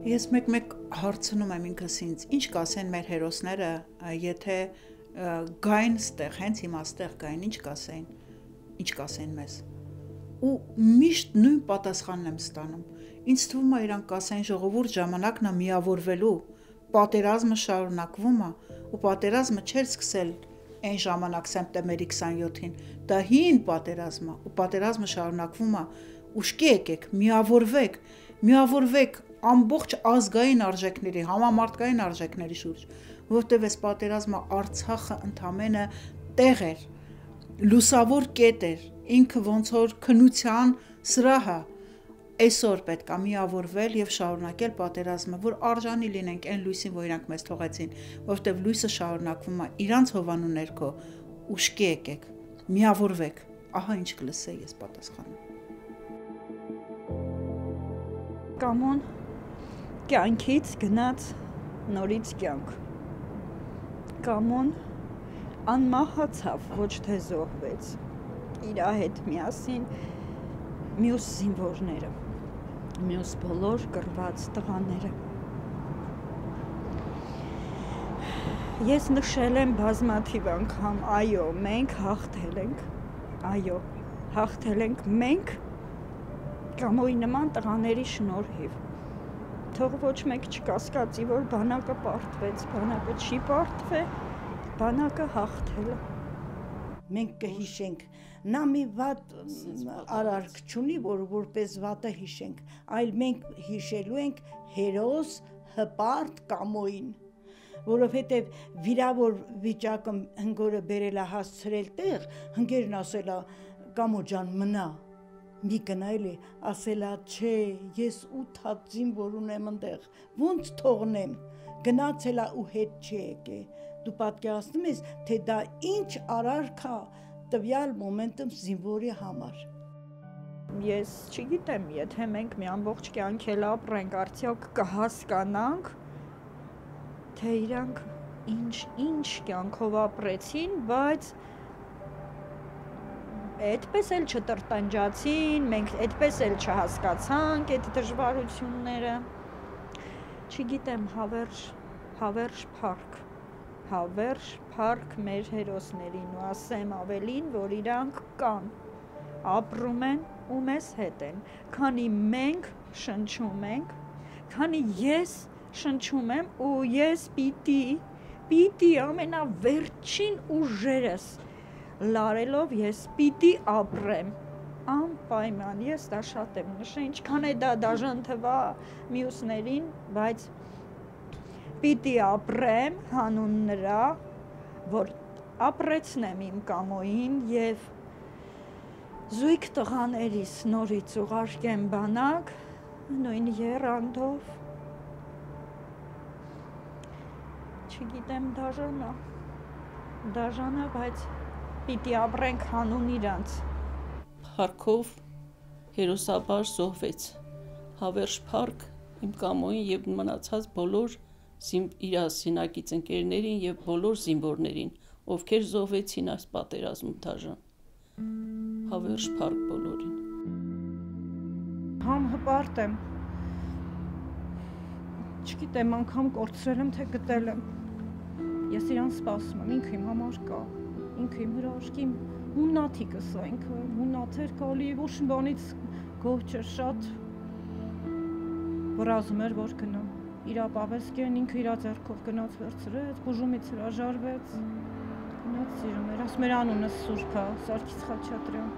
Ես մեկ հարցնում եմ ինքս ինձ, ինչ կասեն մեր հերոսները, եթե գային ստեղ, հենց հիմա ստեղ գային, ինչ կասեն մեզ։ Ու միշտ նույն պատասխանն եմ ստանում։ Ինձ թվում է իրանք կասեն ժողովուրդ ժամանակն է միավորվելու, պատերազմը շարունակվում է, ու պատերազմը չէր սկսել այն ժամանակ սեպտեմբերի 27-ին, դա հին պատերազմ է, ու պատերազմը շարունակվում է, ուշքի եկեք, միավորվեք ամբողջ ազգային արժեքների, համամարտկային արժեքների շուրջ, որովհետև այս պատերազմը Արցախը ընդամենը տեղ էր, լուսավոր կետ էր, ինքը ոնց որ քնության սրահը, այսօր պետք է միավորվել եւ շարունակել պատերազմը, որ արժանի լինենք այն լույսին, որ իրանք մեզ թողեցին, որովհետև լույսը շարունակվում է իրանց հովանու ներքո, ուշքի եկեք, միավորվեք, ահա ինչ կլսեի ես պատասխանում։ Կամոն կյանքից գնաց նորից կյանք, կամոն անմահացավ, ոչ թե զոհվեց, իր հետ միասին մյուս զինվորները, մյուս բոլոր կռված տղաները։ Ես նշել եմ բազմաթիվ անգամ, այո, մենք հաղթել ենք, այո, հաղթել ենք մենք Կամոյի նման տղաների շնորհիվ։ Թող ոչ մեկ չկասկածի, որ բանակը պարտվեց, բանակը չի պարտվել, բանակը հաղթել է։ Մենք կհիշենք, նա մի վատ արարք չունի, որ որպես վատը հիշենք, այլ մենք հիշելու ենք հերոս հպարտ Կամոյին, որովհետև վիրավոր վիճակը հնգորը բերել է հասցրել տեղ, հնգերն ասել է Կամո ջան մնա, մի գնայլի, ասել է չէ, ես 8 հատ զինվոր ունեմ ընդեղ, ոնց թողնեմ, գնացել է ու հետ չի եկե, դու պատկերացնում ես, թե դա ինչ արարք է տվյալ մոմենտում զինվորի համար։ Ես չգիտեմ, եթե մենք մի ամբողջ կյանք էլ ապրենք, արդյոք կհասկանանք, թե իրանք ինչ կյանքով ապրեցին, բայց այդպես էլ չտրտանջացին, մենք այդպես էլ չհասկացանք այդ դժվարությունները, չգիտեմ, հավերժ փառք մեր հերոսներին ու ասեմ ավելին, որ իրանք կան, ապրում են ու մեզ հետ են, քանի մենք շնչում ենք, քանի ես շնչում եմ ու ես պիտի ամենավերջին ուժերս լարելով ես պիտի ապրեմ, անպայման, ես դա շատ եմ նշել, ինչքան է դա դաժան թվա մյուսներին, բայց պիտի ապրեմ հանուն նրա, որ ապրեցնեմ իմ Կամոյին և զույգ տղաներիս նորից ուղարկեմ բանակ, նույն եռանդով, չգիտեմ դաժանա, բայց պիտի ապրենք հանուն իրանց։ Փառքով հերոսաբար զոհվեց, հավերժ փառք իմ Կամոյին և մնացած բոլոր իր սինակից ընկերներին և բոլոր զինվորներին, ովքեր զոհվեցին այս պատերազմում դաժան, հավերժ փառք բոլորին։ Համ հպարտ եմ, չգիտեմ անգամ կորցրել եմ, թե գտել եմ, ես իրան սպասում եմ, ինքը իմ համար կա, ինքը իմ հրաշքի հուննաթիկս է, ինքը հուննաթեր կալի, ոչ բանից գոհ չէր, շատ վրազում էր, որ գնամ, իրա պավեսկեն, ինքը իրա ձեռքով գնաց վերցրեց, բուժումից հրաժարվեց, գնաց սիրում էր, ասում էր անունը Սուրբ է, Սարգիս Խաչատրյան,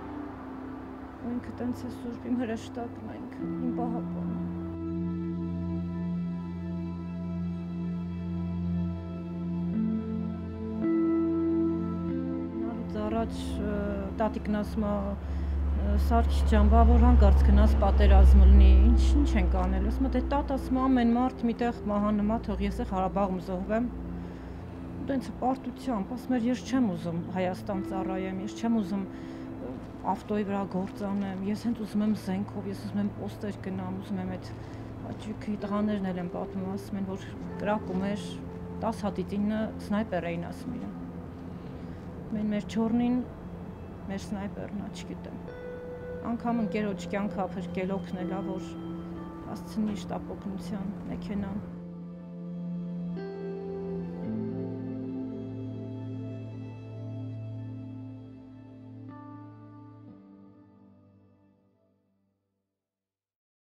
ու ինքը տենց է Սուրբ, իմ հրեշտակն է ինքը, իմ պահապանը։ Առաջ տատիկն ասում է Սարգիս ջան, բա որ հանկարծ գնաց պատերազմ լինի, ինչ ենք անել, ասում է դե տատ ասում ամեն մարդ միտեղ մահանմա, թող ես Ղարաբաղում զոհվեմ, տենց պարտությամբ, ասում էր ես չեմ ուզում Հայաստան ծառայեմ, ես չեմ ուզում ավտոյի վրա գործ անեմ, ես հենց ուզում եմ զենքով, ես ուզում եմ պոստեր գնամ, ուզում եմ այդ աճուկի տղաներն էլ են պատմում, ասում են որ կրակում էր 10 հատից 9 սնայպեր էին ասում իրան։ Մեր չորնին, մեր սնայպերն է, չգիտեմ, անգամ ընկերոջ կյանքը ափրկել օգնել է, որ հասցնի շտապօգնության մեքենան։